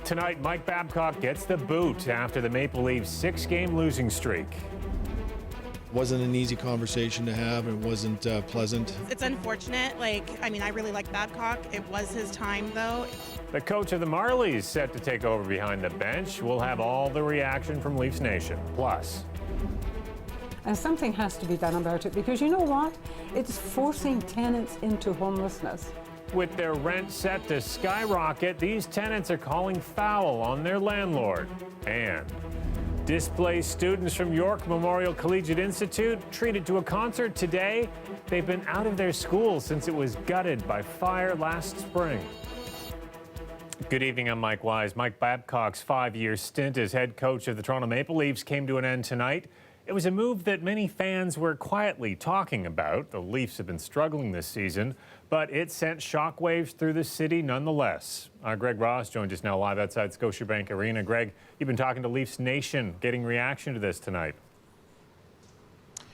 Tonight, Mike Babcock gets the boot after the Maple Leafs' 6-game losing streak. Wasn't an easy conversation to have, and it wasn't pleasant. It's unfortunate. I really like Babcock. It was his time, though. The coach of the Marlies set to take over behind the bench. We'll have all the reaction from Leafs Nation. Plus, and something has to be done about it, because you know what? It's forcing tenants into homelessness. with their rent set to skyrocket, these tenants are calling foul on their landlord. And displaced students from York Memorial Collegiate Institute treated to a concert today. They've been out of their school since it was gutted by fire last spring. Good evening, I'm Mike Wise. Mike Babcock's 5-year stint as head coach of the Toronto Maple Leafs came to an end tonight. It was a move that many fans were quietly talking about. The Leafs have been struggling this season, but it sent shockwaves through the city nonetheless. Greg Ross joins us now live outside Scotiabank Arena. Greg, you've been talking to Leafs Nation, getting reaction to this tonight.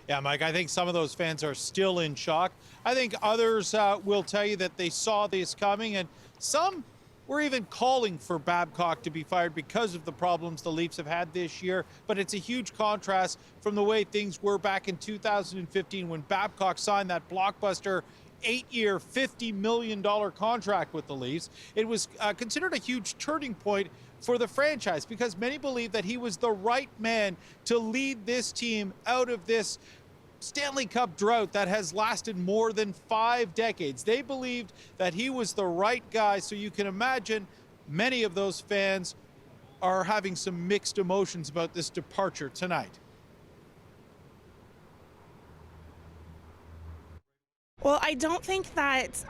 Yeah, Mike, I think some of those fans are still in shock. I think others will tell you that they saw this coming, and some were even calling for Babcock to be fired because of the problems the Leafs have had this year. But it's a huge contrast from the way things were back in 2015 when Babcock signed that blockbuster 8-year, $50 million contract with the Leafs. It was considered a huge turning point for the franchise because many believe that he was the right man to lead this team out of this Stanley Cup drought that has lasted more than 5 decades. They believed that he was the right guy, so you can imagine many of those fans are having some mixed emotions about this departure tonight. Well, I don't think that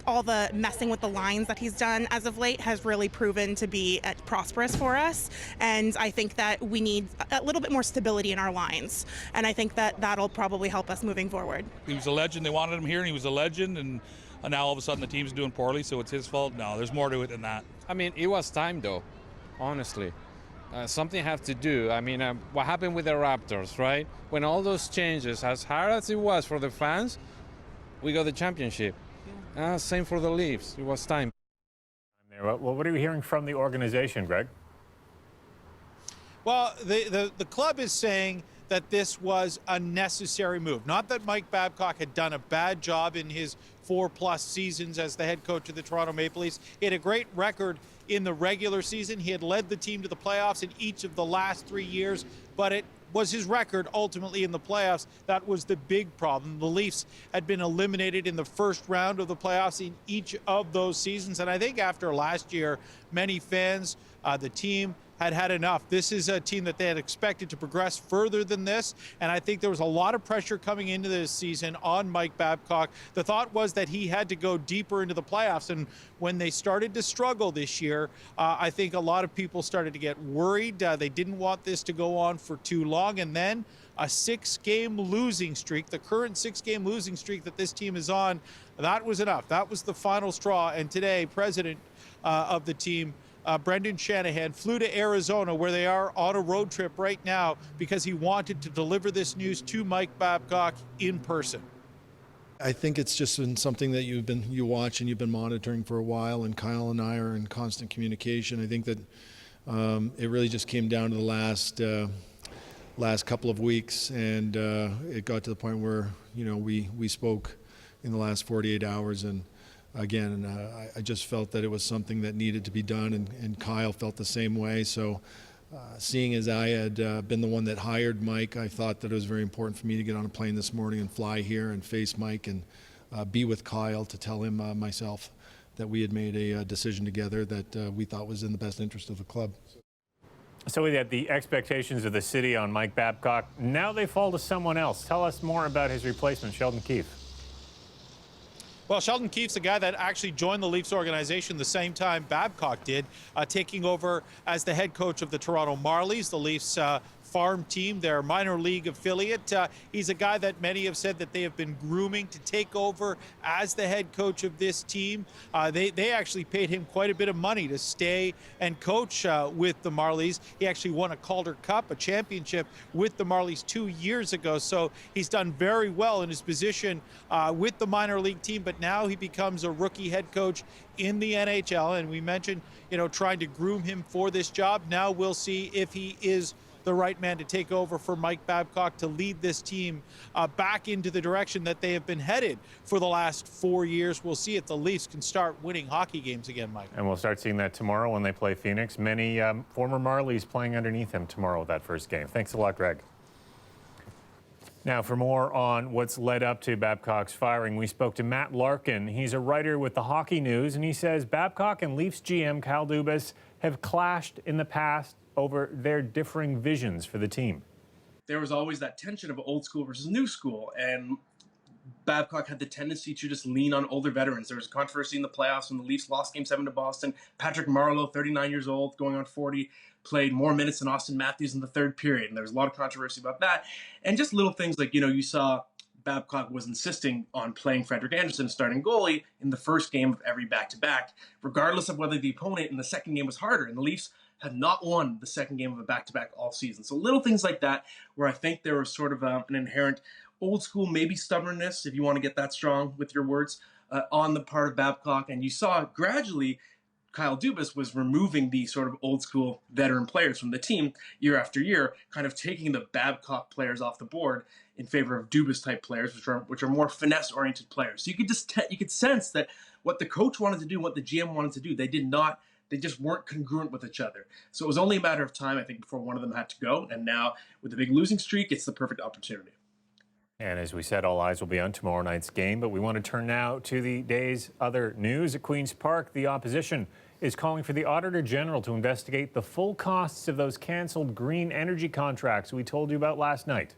all the messing with the lines that he's done as of late has really proven to be prosperous for us. And I think that we need a little bit more stability in our lines. And I think that that'll probably help us moving forward. He was a legend. They wanted him here, and he was a legend. And now all of a sudden the team's doing poorly, so it's his fault. No, there's more to it than that. I mean, it was time, though, honestly. Something had to do. I mean, what happened with the Raptors, right? When all those changes, as hard as it was for the fans, we got the championship. Same for the Leafs. It was time. Well, what are you hearing from the organization, Greg? Well, the club is saying that this was a necessary move. Not that Mike Babcock had done a bad job in his 4+ seasons as the head coach of the Toronto Maple Leafs. He had a great record in the regular season. He had led the team to the playoffs in each of the last 3 years, but it was his record ultimately in the playoffs. That was the big problem. The Leafs had been eliminated in the first round of the playoffs in each of those seasons. And I think after last year, many fans, the team had had enough. This is a team that they had expected to progress further than this. And I think there was a lot of pressure coming into this season on Mike Babcock. The thought was that he had to go deeper into the playoffs. And when they started to struggle this year, I think a lot of people started to get worried. They didn't want this to go on for too long. And then a 6-game losing streak, the current 6-game losing streak that this team is on, that was enough. That was the final straw. And today, president of the team, Brendan Shanahan, flew to Arizona, where they are on a road trip right now, because he wanted to deliver this news to Mike Babcock in person. I think it's just been something that you watch and you've been monitoring for a while, and Kyle and I are in constant communication. I think that it really just came down to the last couple of weeks, and it got to the point where we spoke in the last 48 hours, and again, I just felt that it was something that needed to be done, and Kyle felt the same way. So seeing as I had been the one that hired Mike, I thought that it was very important for me to get on a plane this morning and fly here and face Mike and be with Kyle to tell him myself that we had made a decision together that we thought was in the best interest of the club. So we had the expectations of the city on Mike Babcock. Now they fall to someone else. Tell us more about his replacement, Sheldon Keefe. Well, Sheldon Keefe's the guy that actually joined the Leafs organization the same time Babcock did, taking over as the head coach of the Toronto Marlies, the Leafs' farm team, their minor league affiliate. He's a guy that many have said that they have been grooming to take over as the head coach of this team. They actually paid him quite a bit of money to stay and coach with the Marlies. He actually won a Calder Cup, a championship with the Marlies 2 years ago. So he's done very well in his position with the minor league team, but now he becomes a rookie head coach in the NHL. And we mentioned, trying to groom him for this job. Now we'll see if he is the right man to take over for Mike Babcock to lead this team back into the direction that they have been headed for the last 4 years. We'll see if the Leafs can start winning hockey games again, Mike. And we'll start seeing that tomorrow when they play Phoenix. Many former Marlies playing underneath him tomorrow with that first game. Thanks a lot, Greg. Now, for more on what's led up to Babcock's firing, we spoke to Matt Larkin. He's a writer with the Hockey News, and he says Babcock and Leafs GM Kyle Dubas have clashed in the past over their differing visions for the team. There was always that tension of old school versus new school, and Babcock had the tendency to just lean on older veterans. There was controversy in the playoffs when the Leafs lost Game 7 to Boston. Patrick Marleau, 39 years old, going on 40, played more minutes than Austin Matthews in the third period, and there was a lot of controversy about that. And just little things like, you saw Babcock was insisting on playing Frederik Andersen starting goalie in the first game of every back-to-back, regardless of whether the opponent in the second game was harder. And the Leafs had not won the second game of a back-to-back all season. So little things like that where I think there was sort of an inherent old school, maybe stubbornness, if you want to get that strong with your words, on the part of Babcock. And you saw gradually Kyle Dubas was removing the sort of old school veteran players from the team year after year, kind of taking the Babcock players off the board in favor of Dubas type players, which are more finesse oriented players. So you could sense that what the coach wanted to do, what the GM wanted to do, they just weren't congruent with each other. So it was only a matter of time, I think, before one of them had to go. And now with the big losing streak, it's the perfect opportunity. And as we said, all eyes will be on tomorrow night's game. But we want to turn now to the day's other news. At Queen's Park, the opposition is calling for the Auditor General to investigate the full costs of those canceled green energy contracts we told you about last night.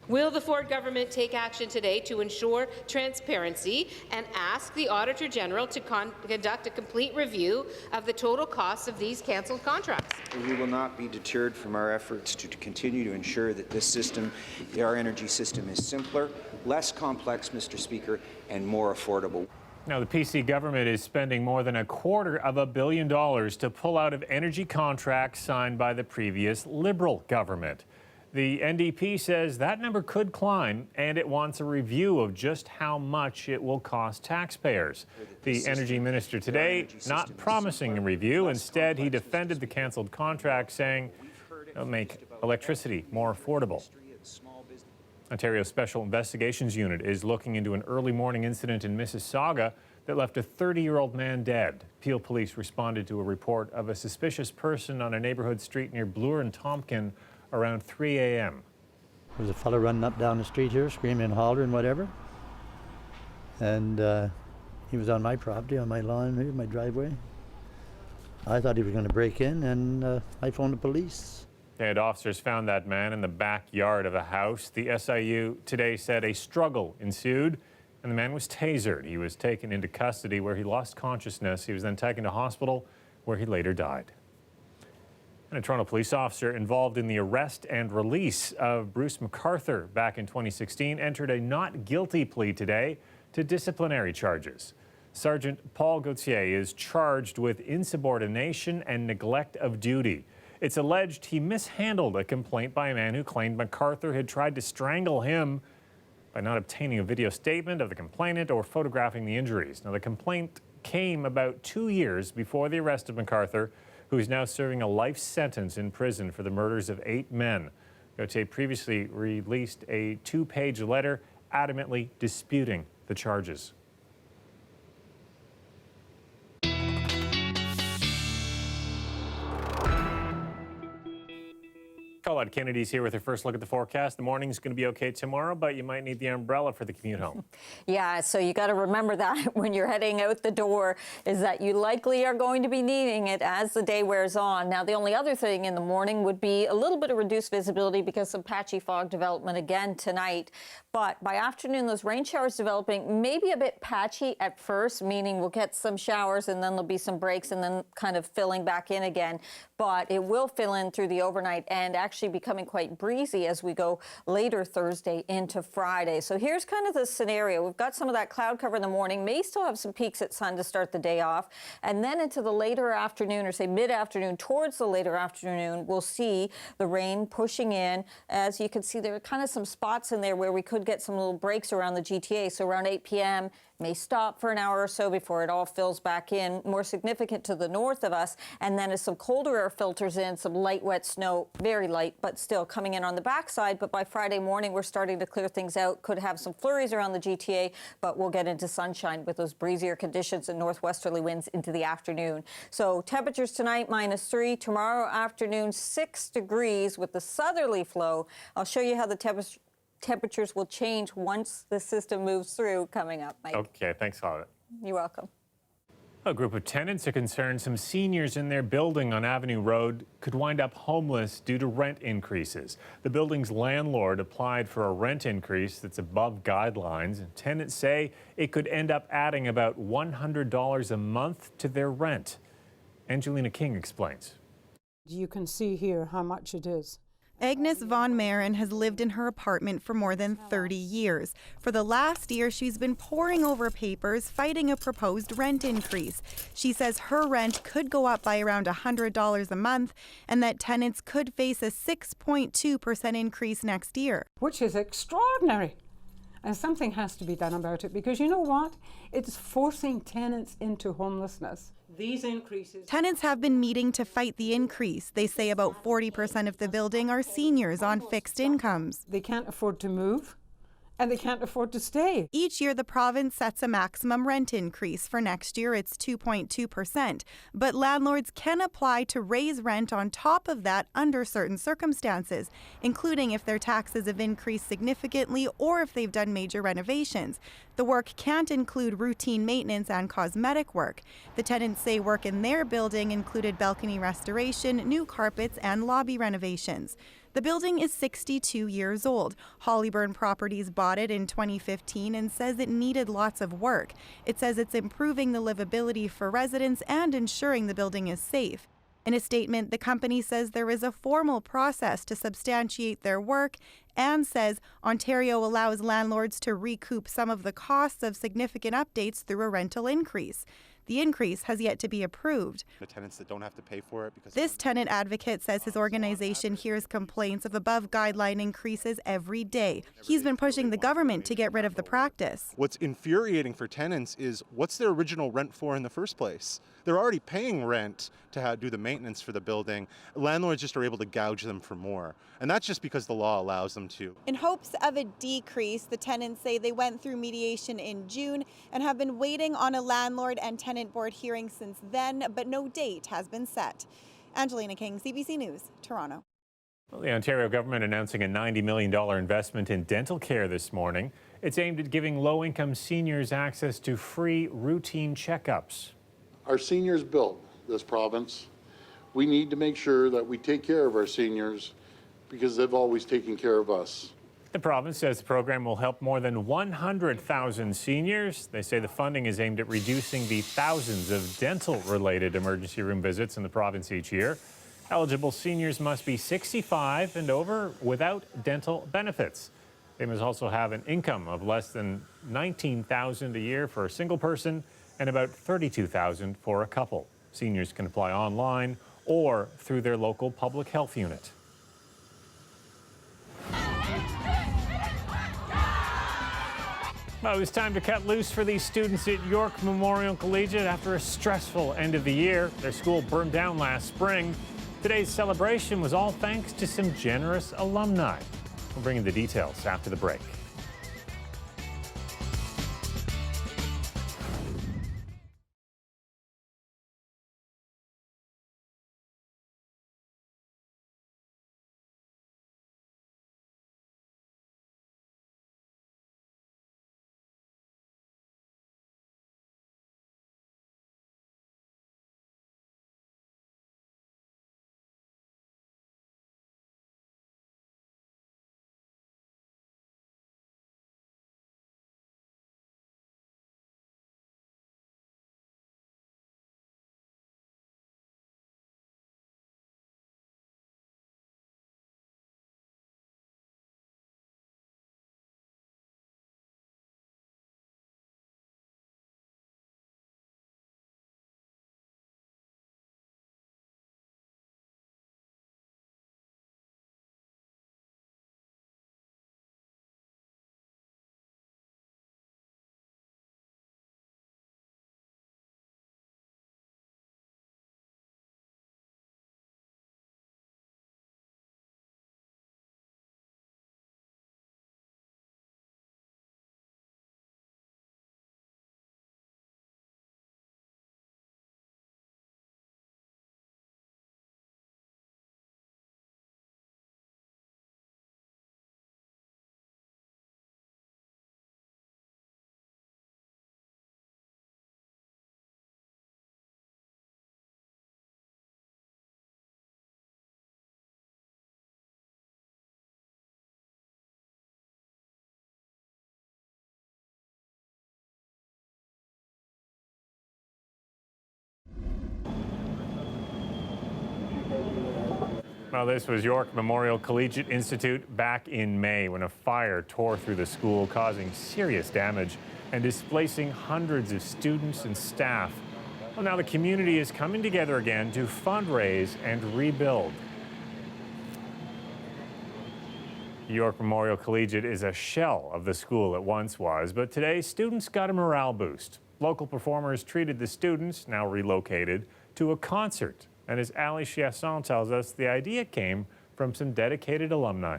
Will the Ford government take action today to ensure transparency and ask the Auditor General to conduct a complete review of the total costs of these cancelled contracts? We will not be deterred from our efforts to continue to ensure that this system, our energy system, is simpler, less complex, Mr. Speaker, and more affordable. Now, the PC government is spending more than $250 million to pull out of energy contracts signed by the previous Liberal government. The NDP says that number could climb, and it wants a review of just how much it will cost taxpayers. The energy minister today not promising a review. Instead, he defended the canceled contract, saying it'll make electricity more affordable. Ontario's Special Investigations Unit is looking into an early morning incident in Mississauga that left a 30-year-old man dead. Peel police responded to a report of a suspicious person on a neighborhood street near Bloor and Tompkin around 3 a.m. There was a fellow running up down the street here, screaming and hollering, whatever. And he was on my property, on my lawn here, my driveway. I thought he was going to break in, and I phoned the police. And officers found that man in the backyard of a house. The SIU today said a struggle ensued, and the man was tasered. He was taken into custody where he lost consciousness. He was then taken to hospital where he later died. And a Toronto police officer involved in the arrest and release of Bruce MacArthur back in 2016 entered a not guilty plea today to disciplinary charges. Sergeant Paul Gauthier is charged with insubordination and neglect of duty. It's alleged he mishandled a complaint by a man who claimed MacArthur had tried to strangle him by not obtaining a video statement of the complainant or photographing the injuries. Now, the complaint came about 2 years before the arrest of MacArthur, who is now serving a life sentence in prison for the murders of 8 men. Gauthier previously released a 2-page letter adamantly disputing the charges. Colette Kennedy's here with her first look at the forecast. The morning's going to be okay tomorrow, but you might need the umbrella for the commute home. Yeah, so you got to remember that when you're heading out the door, is that you likely are going to be needing it as the day wears on. Now, the only other thing in the morning would be a little bit of reduced visibility because of patchy fog development again tonight. But by afternoon, those rain showers developing, maybe a bit patchy at first, meaning we'll get some showers and then there'll be some breaks and then kind of filling back in again. But it will fill in through the overnight and actually actually becoming quite breezy as we go later Thursday into Friday. So here's kind of the scenario. We've got some of that cloud cover in the morning, may still have some peaks at sun to start the day off, and then into the later afternoon, or say mid-afternoon towards the later afternoon, we'll see the rain pushing in. As you can see, there are kind of some spots in there where we could get some little breaks around the GTA. So around 8 p.m., may stop for an hour or so before it all fills back in, more significant to the north of us. And then as some colder air filters in, some light, wet snow, very light, but still coming in on the backside. But by Friday morning, we're starting to clear things out. Could have some flurries around the GTA, but we'll get into sunshine with those breezier conditions and northwesterly winds into the afternoon. So temperatures tonight, -3. Tomorrow afternoon, 6 degrees with the southerly flow. I'll show you how the temperatures will change once the system moves through coming up, Mike. Okay, thanks, Holly. You're welcome. A group of tenants are concerned some seniors in their building on Avenue Road could wind up homeless due to rent increases. The building's landlord applied for a rent increase that's above guidelines, and tenants say it could end up adding about $100 a month to their rent. Angelina King explains. You can see here how much it is. Agnes Von Maren has lived in her apartment for more than 30 years. For the last year, she's been poring over papers fighting a proposed rent increase. She says her rent could go up by around $100 a month and that tenants could face a 6.2% increase next year. Which is extraordinary. And something has to be done about it because you know what? It's forcing tenants into homelessness. These increases. Tenants have been meeting to fight the increase. They say about 40% of the building are seniors on fixed incomes. They can't afford to move and they can't afford to stay. Each year, the province sets a maximum rent increase. For next year, it's 2.2%. But landlords can apply to raise rent on top of that under certain circumstances, including if their taxes have increased significantly or if they've done major renovations. The work can't include routine maintenance and cosmetic work. The tenants say work in their building included balcony restoration, new carpets, and lobby renovations. The building is 62 years old. Hollyburn Properties bought it in 2015 and says it needed lots of work. It says it's improving the livability for residents and ensuring the building is safe. In a statement, the company says there is a formal process to substantiate their work and says Ontario allows landlords to recoup some of the costs of significant updates through a rental increase. The increase has yet to be approved. The tenants that don't have to pay for it because this tenant advocate says his organization hears complaints of above guideline increases every day. He's been pushing the government to get rid of the practice. What's infuriating for tenants is what's their original rent for in the first place? They're already paying rent to do the maintenance for the building. Landlords just are able to gouge them for more. And that's just because the law allows them to. In hopes of a decrease, the tenants say they went through mediation in June and have been waiting on a landlord and tenant board hearing since then, but no date has been set. Angelina King, CBC News, Toronto. Well, the Ontario government announcing a $90 million investment in dental care this morning. It's aimed at giving low-income seniors access to free routine checkups. Our seniors built this province. We need to make sure that we take care of our seniors because they've always taken care of us. The province says the program will help more than 100,000 seniors. They say the funding is aimed at reducing the thousands of dental-related emergency room visits in the province each year. Eligible seniors must be 65 and over without dental benefits. They must also have an income of less than $19,000 a year for a single person and about $32,000 for a couple. Seniors can apply online or through their local public health unit. Well, it was time to cut loose for these students at York Memorial Collegiate after a stressful end of the year. Their school burned down last spring. Today's celebration was all thanks to some generous alumni. We'll bring you the details after the break. Well, this was York Memorial Collegiate Institute back in May when a fire tore through the school, causing serious damage and displacing hundreds of students and staff. Well, now the community is coming together again to fundraise and rebuild. York Memorial Collegiate is a shell of the school it once was, but today students got a morale boost. Local performers treated the students, now relocated, to a concert. And as Ali Chiasson tells us, the idea came from some dedicated alumni.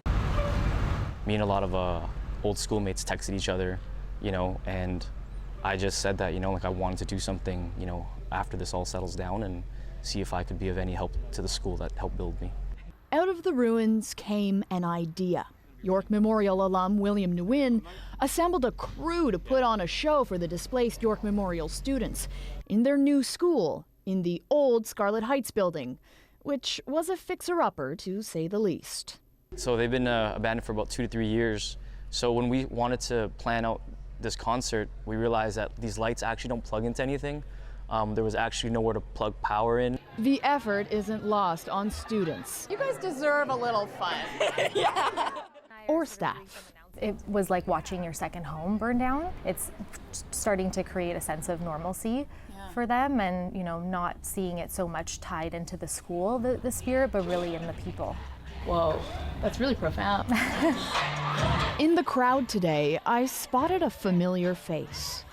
Me and a lot of old schoolmates texted each other, and I just said that, I wanted to do something, after this all settles down and see if I could be of any help to the school that helped build me. Out of the ruins came an idea. York Memorial alum William Nguyen assembled a crew to put on a show for the displaced York Memorial students in their new school in the old Scarlet Heights building, which was a fixer-upper to say the least. So they've been abandoned for about 2 to 3 years. So when we wanted to plan out this concert, we realized that these lights actually don't plug into anything. There was actually nowhere to plug power in. The effort isn't lost on students. You guys deserve a little fun. Yeah. Or staff. It was like watching your second home burn down. It's starting to create a sense of normalcy for them, and not seeing it so much tied into the school, the spirit, but really in the people. Whoa, that's really profound. In the crowd today, I spotted a familiar face.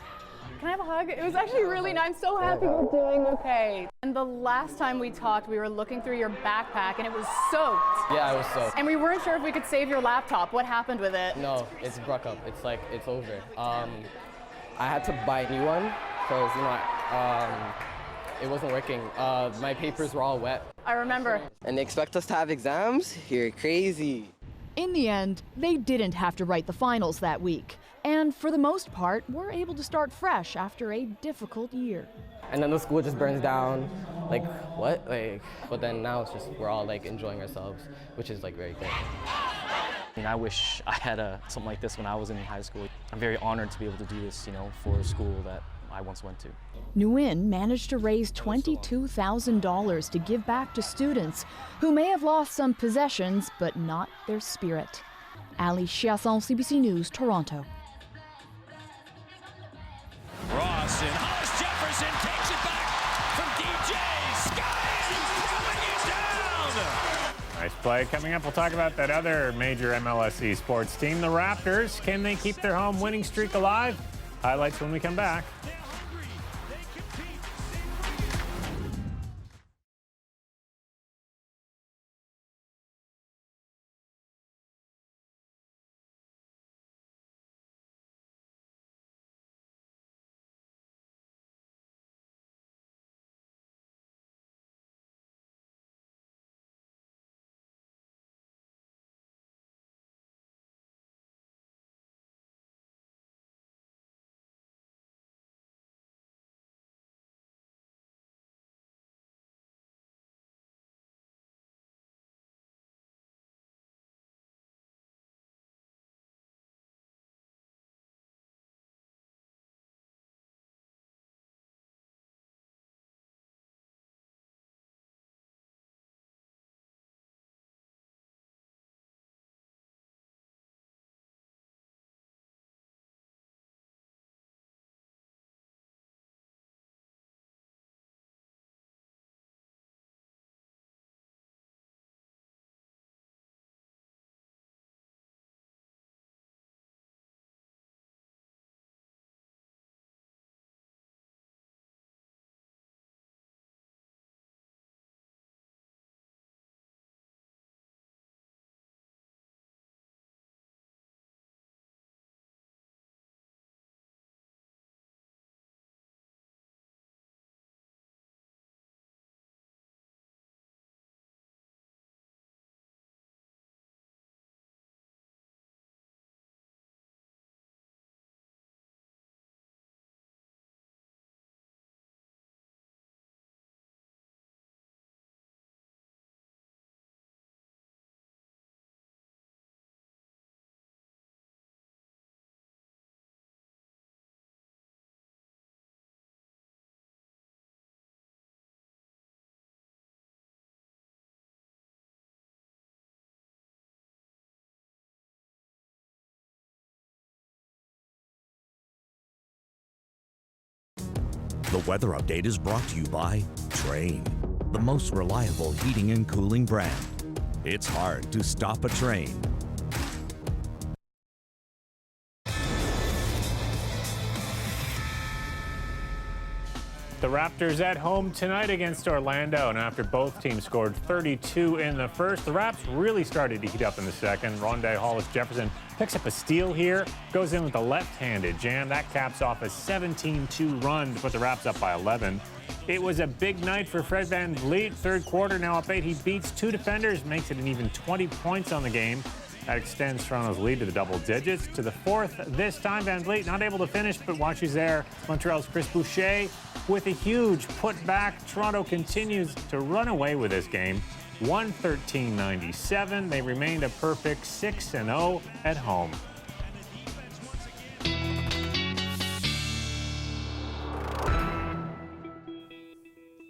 Can I have a hug? It was actually really nice. I'm so happy we're doing okay. And the last time we talked, we were looking through your backpack and it was soaked. Yeah, it was soaked. And we weren't sure if we could save your laptop. What happened with it? No, it's broke up. It's over. I had to buy a new one because, it wasn't working. My papers were all wet. I remember. And they expect us to have exams? You're crazy. In the end, they didn't have to write the finals that week. And for the most part, were able to start fresh after a difficult year. And then the school just burns down. Like, what? But then now it's just, we're all enjoying ourselves, which is very good. I wish I had something like this when I was in high school. I'm very honored to be able to do this, for a school that I once went to. Nguyen managed to raise $22,000 to give back to students who may have lost some possessions, but not their spirit. Ali Chiasson, CBC News, Toronto. Ross and Hollis Jefferson takes it back from DJ. Sky is throwing it down. Nice play. Coming up, we'll talk about that other major MLSE sports team, the Raptors. Can they keep their home winning streak alive? Highlights when we come back. The weather update is brought to you by Train, the most reliable heating and cooling brand. It's hard to stop a train. The Raptors at home tonight against Orlando, and after both teams scored 32 in the first, the Raps really started to heat up in the second. Rondé Hollis-Jefferson picks up a steal here, goes in with a left-handed jam. That caps off a 17-2 run to put the Raps up by 11. It was a big night for Fred VanVleet. Third quarter, now up 8. He beats 2 defenders, makes it an even 20 points on the game. That extends Toronto's lead to the double digits. To the fourth this time, VanVleet not able to finish, but watch who's there. Montreal's Chris Boucher with a huge putback. Toronto continues to run away with this game. 113-97. They remained a perfect 6-0 at home.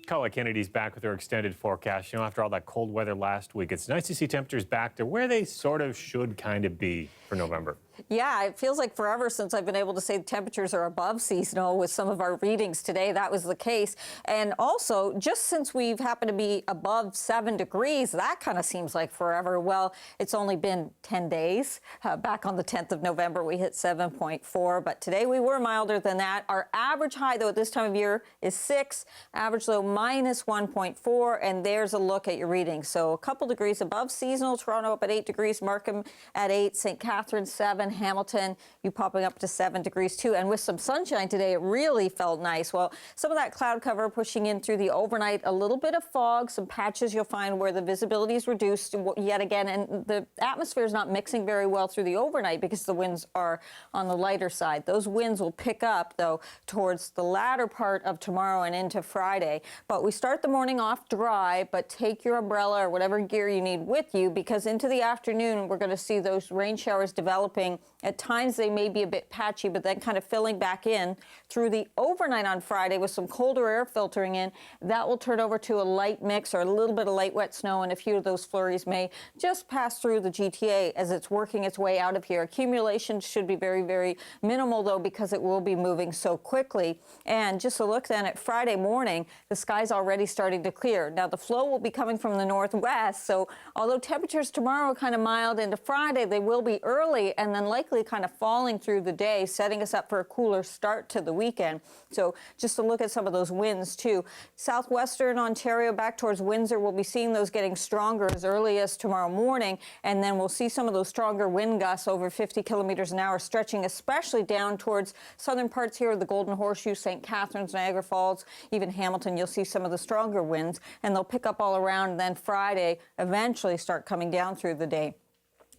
Colin Kennedy's back with her extended forecast. You know, after all that cold weather last week, it's nice to see temperatures back to where they sort of should kind of be for November. Yeah, it feels like forever since I've been able to say the temperatures are above seasonal with some of our readings today. That was the case. And also, just since we've happened to be above 7 degrees, that kind of seems like forever. Well, it's only been 10 days. Back on the 10th of November, we hit 7.4. But today we were milder than that. Our average high, though, at this time of year is 6. Average low minus 1.4. And there's a look at your readings. So a couple degrees above seasonal. Toronto up at 8 degrees. Markham at 8. St. Catharines 7. Hamilton, you popping up to 7 degrees too. And with some sunshine today, it really felt nice. Well, some of that cloud cover pushing in through the overnight, a little bit of fog, some patches you'll find where the visibility is reduced yet again. And the atmosphere is not mixing very well through the overnight because the winds are on the lighter side. Those winds will pick up, though, towards the latter part of tomorrow and into Friday. But we start the morning off dry, but take your umbrella or whatever gear you need with you, because into the afternoon, we're going to see those rain showers developing. At times they may be a bit patchy, but then kind of filling back in through the overnight on Friday with some colder air filtering in. That will turn over to a light mix or a little bit of light wet snow, and a few of those flurries may just pass through the GTA as it's working its way out of here. Accumulation should be very, very minimal, though, because it will be moving so quickly. And just a look then at Friday morning, the sky's already starting to clear. Now, the flow will be coming from the northwest, so although temperatures tomorrow are kind of mild into Friday, they will be early and then likely kind of falling through the day, setting us up for a cooler start to the weekend. So just to look at some of those winds too. Southwestern Ontario back towards Windsor, we'll be seeing those getting stronger as early as tomorrow morning, and then we'll see some of those stronger wind gusts over 50 kilometers an hour stretching especially down towards southern parts here of the Golden Horseshoe, St. Catharines, Niagara Falls, even Hamilton. You'll see some of the stronger winds, and they'll pick up all around, and then Friday eventually start coming down through the day.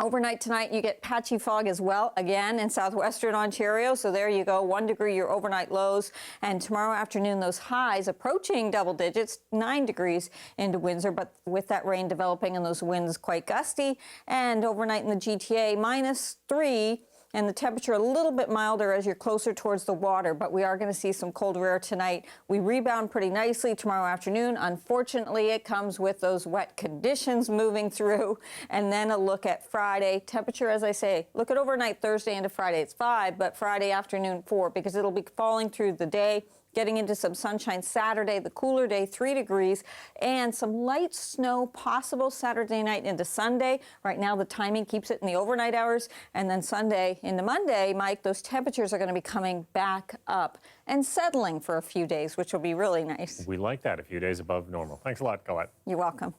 Overnight tonight, you get patchy fog as well, again, in southwestern Ontario. So there you go, 1 degree, your overnight lows. And tomorrow afternoon, those highs approaching double digits, 9 degrees into Windsor, but with that rain developing and those winds quite gusty. And overnight in the GTA, minus 3. And the temperature a little bit milder as you're closer towards the water, but we are going to see some colder air tonight. We rebound pretty nicely tomorrow afternoon. Unfortunately, it comes with those wet conditions moving through. And then a look at Friday. Temperature, as I say, look at overnight Thursday into Friday. It's 5, but Friday afternoon 4, because it'll be falling through the day. Getting into some sunshine Saturday, the cooler day, 3 degrees, and some light snow possible Saturday night into Sunday. Right now, the timing keeps it in the overnight hours. And then Sunday into Monday, Mike, those temperatures are going to be coming back up and settling for a few days, which will be really nice. We like that, a few days above normal. Thanks a lot, Colette. You're welcome.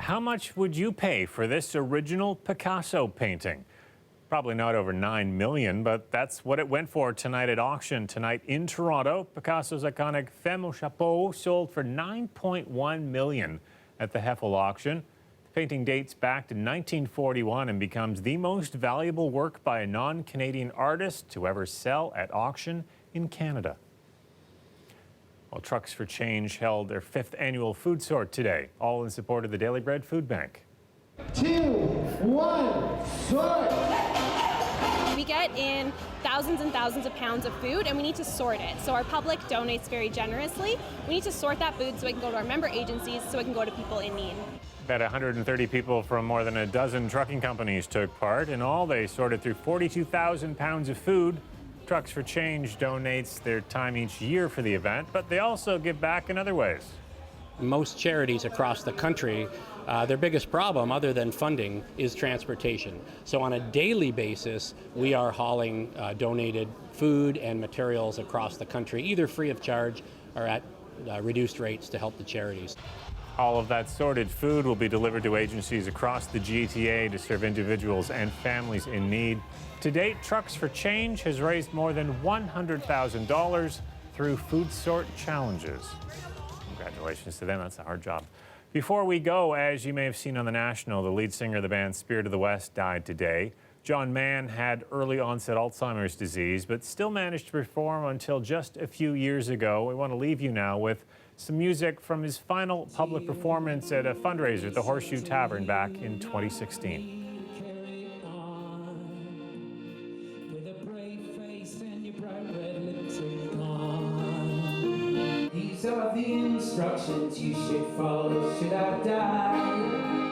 How much would you pay for this original Picasso painting? Probably not over $9 million, but that's what it went for tonight at auction. Tonight in Toronto, Picasso's iconic Femme au Chapeau sold for $9.1 million at the Heffel auction. The painting dates back to 1941 and becomes the most valuable work by a non-Canadian artist to ever sell at auction in Canada. Well, Trucks for Change held their 5th annual food sort today, all in support of the Daily Bread Food Bank. 2, 1, sort! We get in thousands and thousands of pounds of food and we need to sort it. So our public donates very generously. We need to sort that food so it can go to our member agencies, so it can go to people in need. About 130 people from more than a dozen trucking companies took part. In all, they sorted through 42,000 pounds of food. Trucks for Change donates their time each year for the event, but they also give back in other ways. Most charities across the country, their biggest problem, other than funding, is transportation. So on a daily basis, we are hauling donated food and materials across the country, either free of charge or at reduced rates to help the charities. All of that sorted food will be delivered to agencies across the GTA to serve individuals and families in need. To date, Trucks for Change has raised more than $100,000 through food sort challenges. Congratulations to them. That's a hard job. Before we go, as you may have seen on The National, the lead singer of the band Spirit of the West died today. John Mann had early onset Alzheimer's disease, but still managed to perform until just a few years ago. We want to leave you now with some music from his final public performance at a fundraiser at the Horseshoe Tavern back in 2016. These are the instructions you should follow should I die.